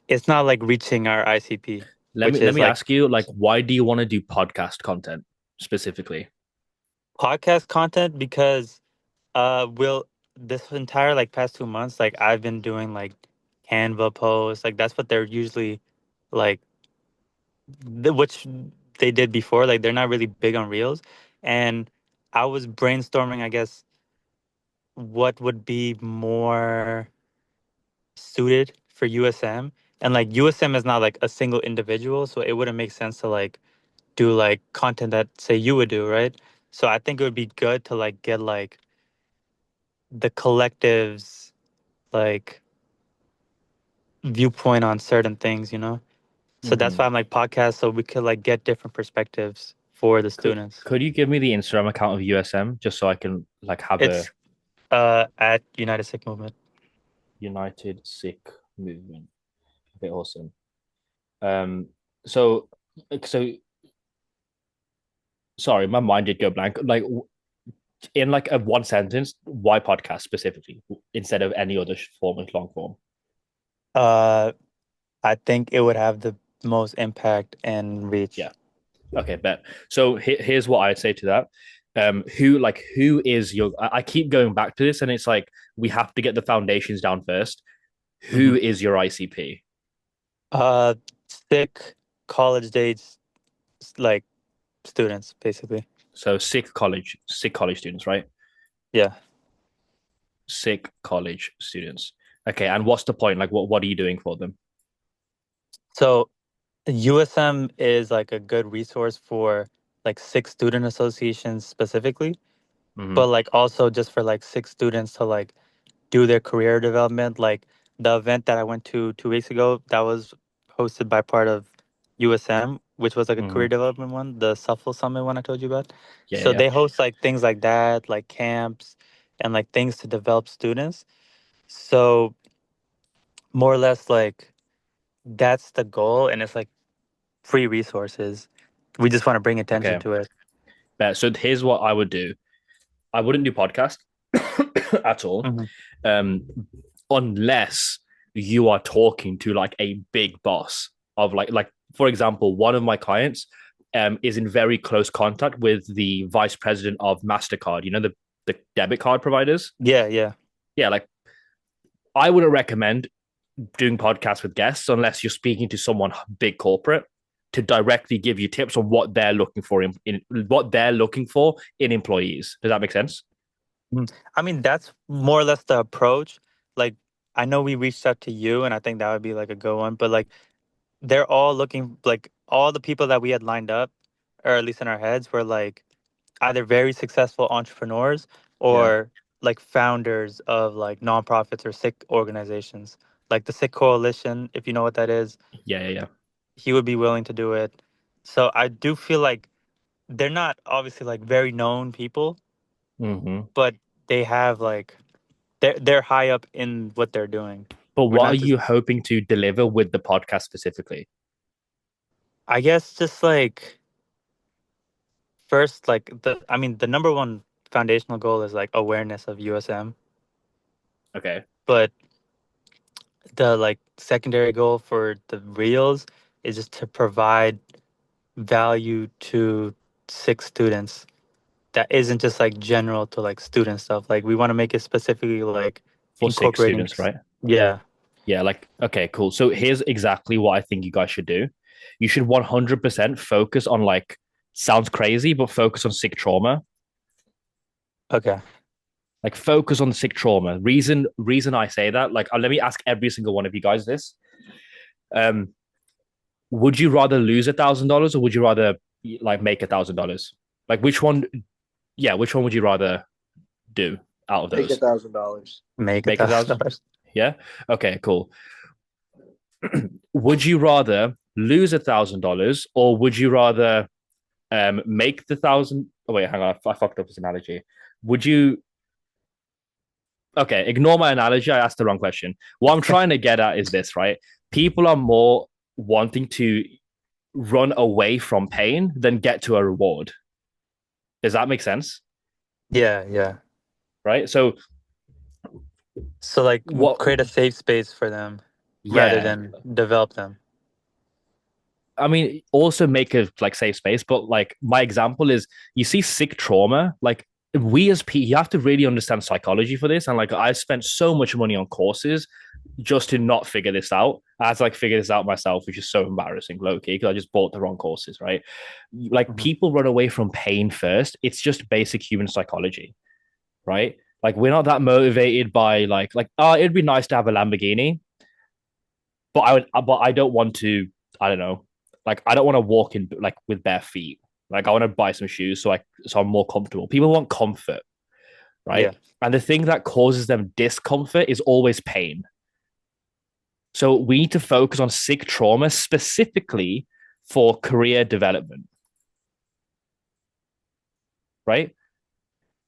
it's not like reaching our ICP, Let me which let is me like ask you, like, why do you want to do podcast content specifically? podcast content because will this entire like past 2 months like I've been doing like Canva posts, like that's what they're usually like, which they did before, like they're not really big on reels. And I was brainstorming, I guess, what would be more suited for USM. And like USM is not like a single individual, so it wouldn't make sense to like do like content that say you would do, right? So I think it would be good to like get like the collective's like viewpoint on certain things. So that's Hmm. why I'm like podcast, so we could like get different perspectives for the Could students. could you give me the Instagram account of USM just so I can like have a It's at United Sikh Movement. United Sikh movement? Okay, awesome. Um, so so sorry, my mind did go blank. Like in like a one sentence, why podcast specifically instead of any other form of long form? Uh, I think it would have the most impact and reach. Yeah. Okay, bet. So here's what I'd say to that. Who is your? I keep going back to this, and it's like we have to get the foundations down first. Who Hmm. is your ICP? Uh, Sikh college dates, like students, basically. So Sikh college students, right? Yeah. Sikh college students. Okay, and what's the point? Like, what are you doing for them? So USM is like a good resource for like Sikh student associations specifically, Hmm. but like also just for like Sikh students to like do their career development. Like the event that I went to 2 weeks ago, that was hosted by part of USM, which was like a career Hmm. development one, the Shuffle Summit one I told you about. Yeah, So yeah. they host like things like that, like camps and like things to develop students. So more or less like that's the goal, and it's like free resources. We just want to bring attention Okay. to it. So here's what I would do. I wouldn't do podcast at all, Hmm. um, unless you are talking to like a big boss of like for example, one of my clients is in very close contact with the vice president of Mastercard. You know the debit card providers. Yeah, yeah. Yeah, like I wouldn't recommend doing podcasts with guests unless you're speaking to someone big corporate to directly give you tips on what they're looking for in what they're looking for in employees. Does that make sense? Mhm. I mean, that's more or less the approach. Like, I know we reached out to you, and I think that would be like a good one. But like, they're all looking like all the people that we had lined up, or at least in our heads, were like either very successful entrepreneurs Yeah. or like founders of like nonprofits or Sikh organizations, like the Sikh Coalition, if you know what that is. Yeah, yeah, He would be willing to do it. So I do feel like they're not obviously like very known people, yeah. Hmm. but they have like they're high up in what they're doing. But We're what are not just, you hoping to deliver with the podcast specifically? I guess, just like first, like I mean, the number one foundational goal is like awareness of USM, Okay. but the like secondary goal for the reels is just to provide value to Sikh students that isn't just like general to like student stuff. Like we want to make it specifically like For Sikh incorporating. students, right? Yeah. Yeah, like okay, cool. So here's exactly what I think you guys should do. You should 100% focus on like sounds crazy, but focus on Sikh trauma. Okay. Like focus on the sick trauma. Reason I say that, like let me ask every single one of you guys this. Um, would you rather lose $1,000 or would you rather like make $1,000? Like which one? Yeah, which one would you rather do out of Take those? $1,000. Make Make $1,000. $1,000. Yeah. Okay. Cool. Would you rather lose $1,000 or would you rather make the thousand? Oh wait, hang on. I fucked up this analogy. Would you? Okay, ignore my analogy. I asked the wrong question. What I'm trying to get at is this, right? People are more wanting to run away from pain than get to a reward. Does that make sense? Yeah, yeah. Right. So So like what? create a safe space for them rather Yeah. than develop them. I mean, also make a like safe space, but like my example is you see sick trauma, like we as people, you have to really understand psychology for this. And like I spent so much money on courses just to not figure this out. I had to like figure this out myself, which is so embarrassing, low key, because I just bought the wrong courses, right? Like people run away from pain first. It's just basic human psychology, right? Like we're not that motivated by like oh, it'd be nice to have a Lamborghini, but I don't want to, I don't know, like I don't want to walk in like with bare feet. Like I want to buy some shoes so I'm more comfortable. People want comfort, right? Yeah. And the thing that causes them discomfort is always pain. So we need to focus on sick trauma specifically for career development, right?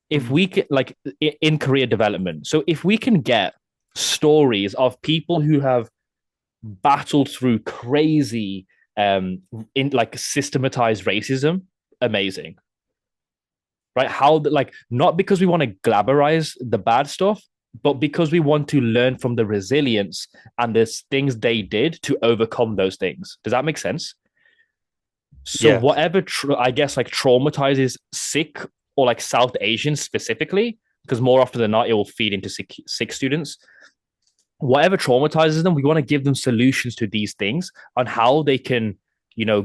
If we can, like in career development, so if we can get stories of people who have battled through crazy in like systematized racism, amazing, right? How like not because we want to glamorize the bad stuff, but because we want to learn from the resilience and the things they did to overcome those things. Does that make sense? So Yeah. whatever I guess like traumatizes sick or like South Asians specifically, because more often than not it will feed into sick students. Whatever traumatizes them, we want to give them solutions to these things on how they can,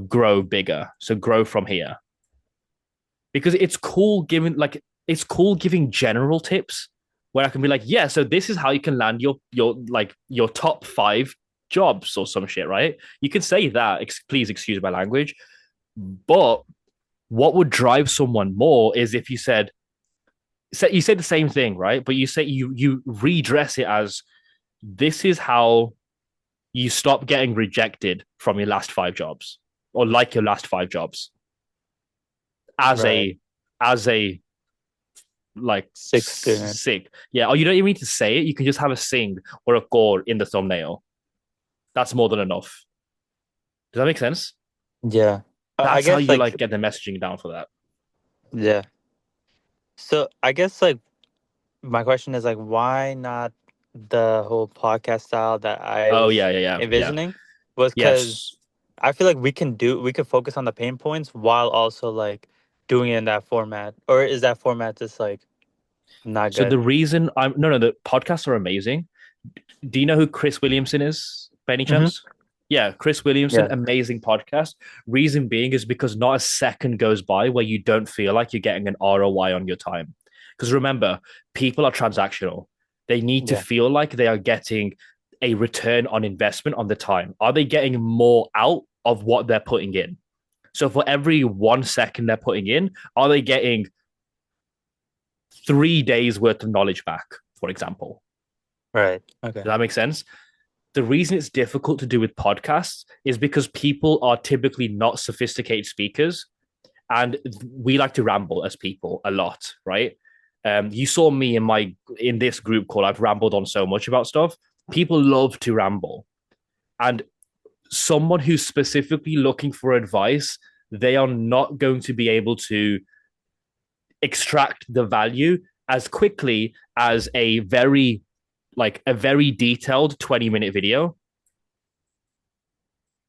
grow bigger. So grow from here. Because it's cool giving general tips where I can be like, yeah, so this is how you can land your top 5 jobs or some shit, right? You can say that. Please excuse my language. But what would drive someone more is if you said the same thing, right? But you say you redress it as this is how you stop getting rejected from your last 5 jobs or like your last 5 jobs Right. as a like Sick student. sick. Yeah. Or you don't even need to say it. You can just have a sing or a gore in the thumbnail. That's more than enough. Does that make sense? Yeah. I That's how guess you like like get the messaging down for that. yeah. So I guess like my question is like why not the whole podcast style that I Oh was yeah, yeah, yeah, yeah. envisioning was because Yes. I feel like we could focus on the pain points while also like doing it in that format. Or is that format just like not So the good? reason I'm no, the podcasts are amazing. Do you know who Chris Williamson is by any Mm-hmm. chance? Yeah, Chris Williamson, Yeah. amazing podcast. Reason being is because not a second goes by where you don't feel like you're getting an ROI on your time. Because remember, people are transactional. They need to Yeah. feel like they are getting a return on investment on the time. Are they getting more out of what they're putting in? So for every 1 second they're putting in, are they getting 3 days worth of knowledge back, for example? Right. Okay. Does that make sense? The reason it's difficult to do with podcasts is because people are typically not sophisticated speakers, and we like to ramble as people a lot, right? You saw me in this group call. I've rambled on so much about stuff. People love to ramble, and someone who's specifically looking for advice, they are not going to be able to extract the value as quickly as a very detailed 20-minute video.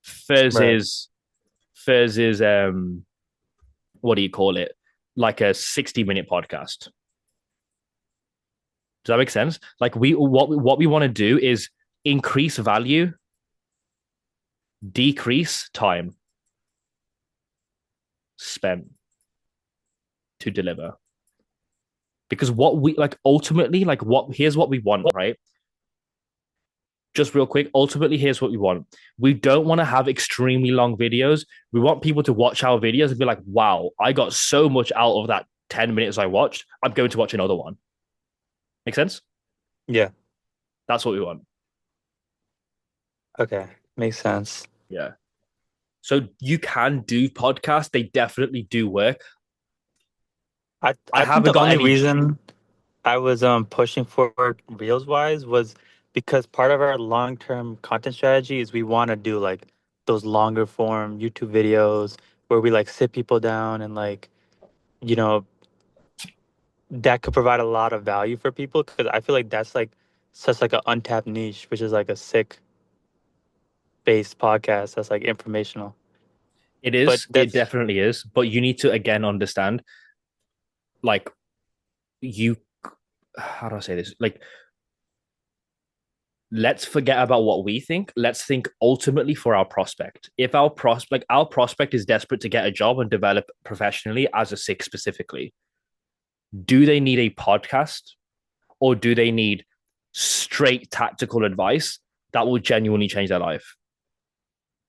Furs Right. is Furs is what do you call it? Like a 60-minute podcast. Does that make sense? Like what we want to do is increase value, decrease time spent to deliver. Because what we like ultimately, like what here's what we want, right? Just real quick, ultimately, here's what we want. We don't want to have extremely long videos. We want people to watch our videos and be like, wow, I got so much out of that 10 minutes I watched. I'm going to watch another one. Make sense? Yeah. That's what we want. Okay. Makes sense. Yeah. So you can do podcasts. They definitely do work. I I think haven't the got only any. reason I was pushing forward Reels wise was because part of our long term content strategy is we want to do like those longer form YouTube videos where we like sit people down and like, you know, that could provide a lot of value for people because I feel like that's like such like an untapped niche, which is like a sick based podcast that's like informational. It But is. It that's definitely is. But you need to again understand, like, you. How do I say this? Like, let's forget about what we think. Let's think ultimately for our prospect. If our prospect is desperate to get a job and develop professionally as a six specifically, do they need a podcast or do they need straight tactical advice that will genuinely change their life?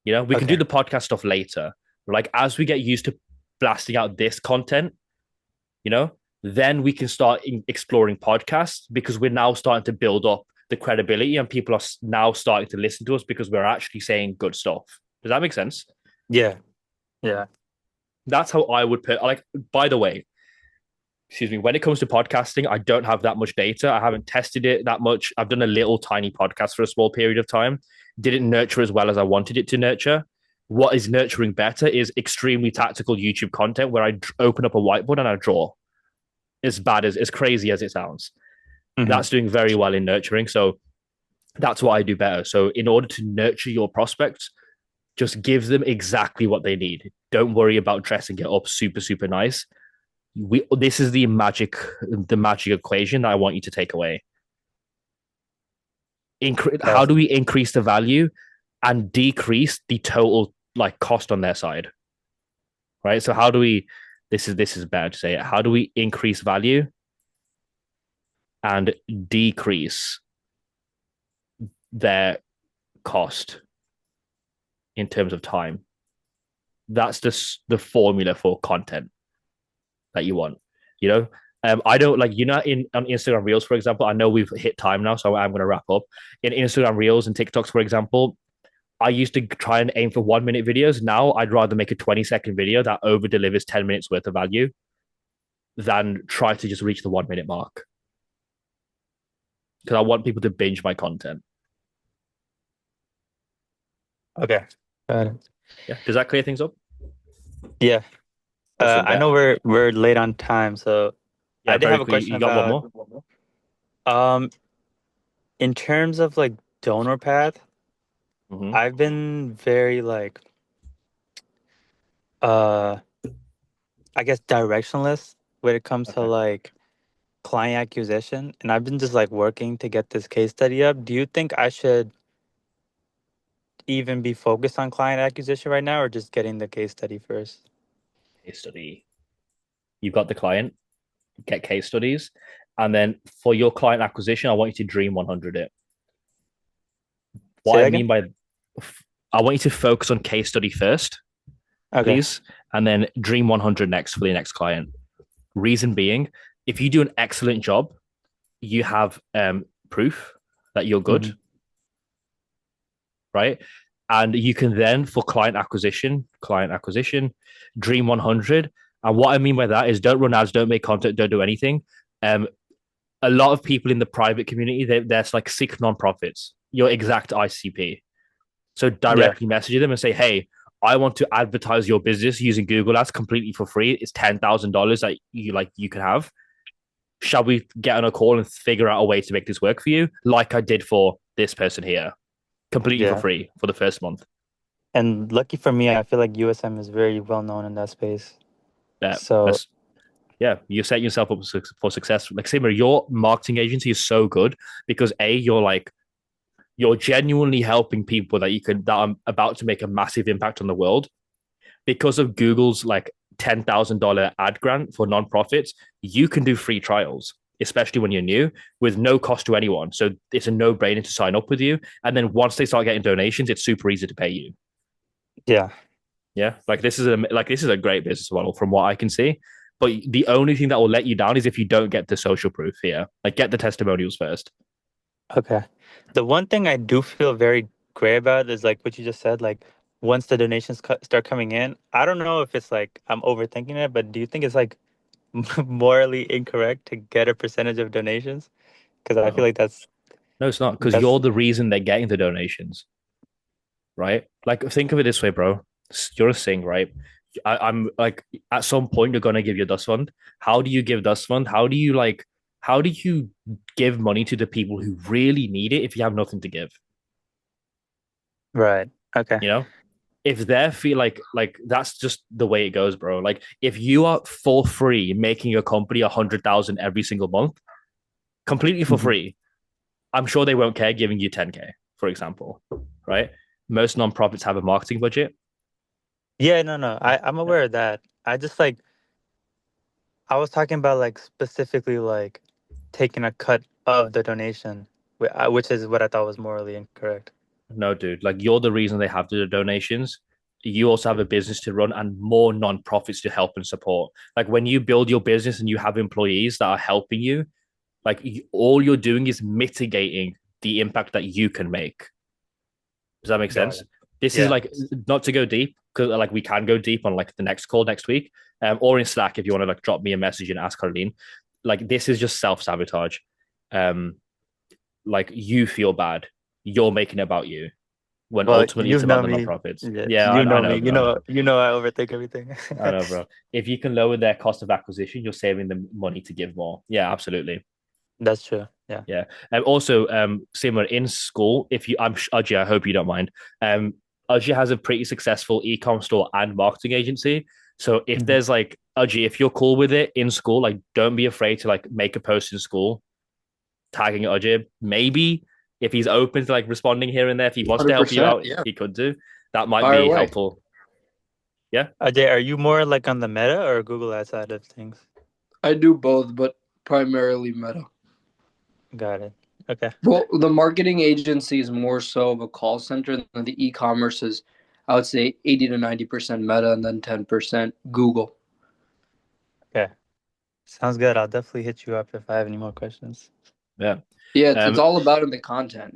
You know, we can do okay. the podcast stuff later. Like as we get used to blasting out this content, you know, then we can start exploring podcasts because we're now starting to build up the credibility and people are now starting to listen to us because we're actually saying good stuff. Does that make sense? Yeah. Yeah. That's how I would put, like, by the way, excuse me, when it comes to podcasting, I don't have that much data. I haven't tested it that much. I've done a little tiny podcast for a small period of time. Didn't nurture as well as I wanted it to nurture. What is nurturing better is extremely tactical YouTube content where I open up a whiteboard and I draw. As crazy as it sounds. Mhm. That's doing very well in nurturing. So that's what I do better. So in order to nurture your prospects, just give them exactly what they need. Don't worry about dressing it up super, super nice. This is the magic equation that I want you to take away. How Yes. do we increase the value and decrease the total like cost on their side? Right. So how do we this is bad to say it. How do we increase value and decrease their cost in terms of time? That's the formula for content that you want. You know, I don't like in on Instagram Reels, for example. I know we've hit time now, so I'm going to wrap up. In Instagram Reels and TikToks, for example, I used to try and aim for 1 minute videos. Now I'd rather make a 20-second video that over delivers 10 minutes worth of value than try to just reach the 1 minute mark because I want people to binge my content. Okay. Got it. Yeah, does that clear things up? Yeah. Awesome. I Yeah, know we're late on time, so yeah, I did very have a cool. question You got one about more? um in terms of like donor path, Mm-hmm. I've been very like uh I guess directionless when it comes to Okay. like client acquisition, and I've been just like working to get this case study up. Do you think I should even be focused on client acquisition right now or just getting the case study first? Case study. You've got the client, get case studies, and then for your client acquisition, I want you to dream 100 it. Say What that I again? mean by I want you to focus on case study first, Okay. please, and then dream 100 next for the next client. Reason being, if you do an excellent job, you have proof that you're good, Hmm. right? And you can then for client acquisition, dream 100. And what I mean by that is don't run ads, don't make content, don't do anything. Um, a lot of people in the private community, there's like 6 nonprofits, your exact ICP. So Yeah. directly message them and say, hey, I want to advertise your business using Google Ads completely for free. It's $10,000 that you can have. Shall we get on a call and figure out a way to make this work for you? Like I did for this person here, completely for Yeah. free for the first month. And lucky for me, I feel like USM is very well known in that space. Yeah, So, that's yeah. You set yourself up for success. Like Simmer, your marketing agency is so good because you're genuinely helping people that are about to make a massive impact on the world because of Google's like $10,000 ad grant for nonprofits, you can do free trials, especially when you're new, with no cost to anyone. So it's a no-brainer to sign up with you. And then once they start getting donations, it's super easy to pay you. Yeah. Yeah, this is a great business model from what I can see. But the only thing that will let you down is if you don't get the social proof here. Like, get the testimonials first. Okay. The one thing I do feel very gray about is like what you just said. Like once the donations start coming in, I don't know if it's like I'm overthinking it, but do you think it's like morally incorrect to get a percentage of donations? Because I feel No, like no, it's not, because that's you're the reason they're getting the donations, right? Like, think of it this way, bro. You're a sing, right? I'm like, at some point you're gonna give your dust fund. How do you give dust fund? How do you give money to the people who really need it if you have nothing to give? right. Okay. You know, if they feel like that's just the way it goes, bro. Like, if you are for free making your company 100,000 every single month, completely for Mhm. free, I'm sure they won't care giving you 10K, for example, right? Most nonprofits have a marketing budget. Yeah, no. I'm Yeah. aware of that. I just like I was talking about like specifically like taking a cut of the donation, which is what I thought was morally incorrect. No, dude, like, you're the reason they have the donations. You also have a business to run and more nonprofits to help and support. Like, when you build your business and you have employees that are helping you, like, all you're doing is mitigating the impact that you can make. Does that make Got sense? it. This is Yeah. like, not to go deep, because like we can go deep on like the next call next week, or in Slack if you want to like drop me a message and ask Harleen. Like, this is just self sabotage. Um, like, you feel bad. You're making it about you when Well, ultimately it's you've about known the me. nonprofits. Yeah, Yeah, you I know me. know, bro. You know I overthink everything. I know, bro. If you can lower their cost of acquisition, you're saving them money to give more. Yeah, absolutely. That's true. Yeah. Yeah. Also, similar in school, if you, Ajay, I hope you don't mind. Ajay has a pretty successful e-com store and marketing agency. So if Mhm. there's like, Ajay, if you're cool with it in school, like, don't be afraid to like make a post in school tagging Ajay. Maybe if he's open to like responding here and there, if he wants to help you 100%. out, Yeah. he could do. That might Fire be away. helpful. Yeah. Ajay, are you more like on the Meta or Google Ads side of things? I do both, but primarily Meta. Got it. Okay. Well, the marketing agency is more so of a call center than the e-commerce is, I would say 80 to 90% Meta and then 10% Google. Okay. Sounds good. I'll definitely hit you up if I have any more questions. Yeah. Yeah, it's all about in the content.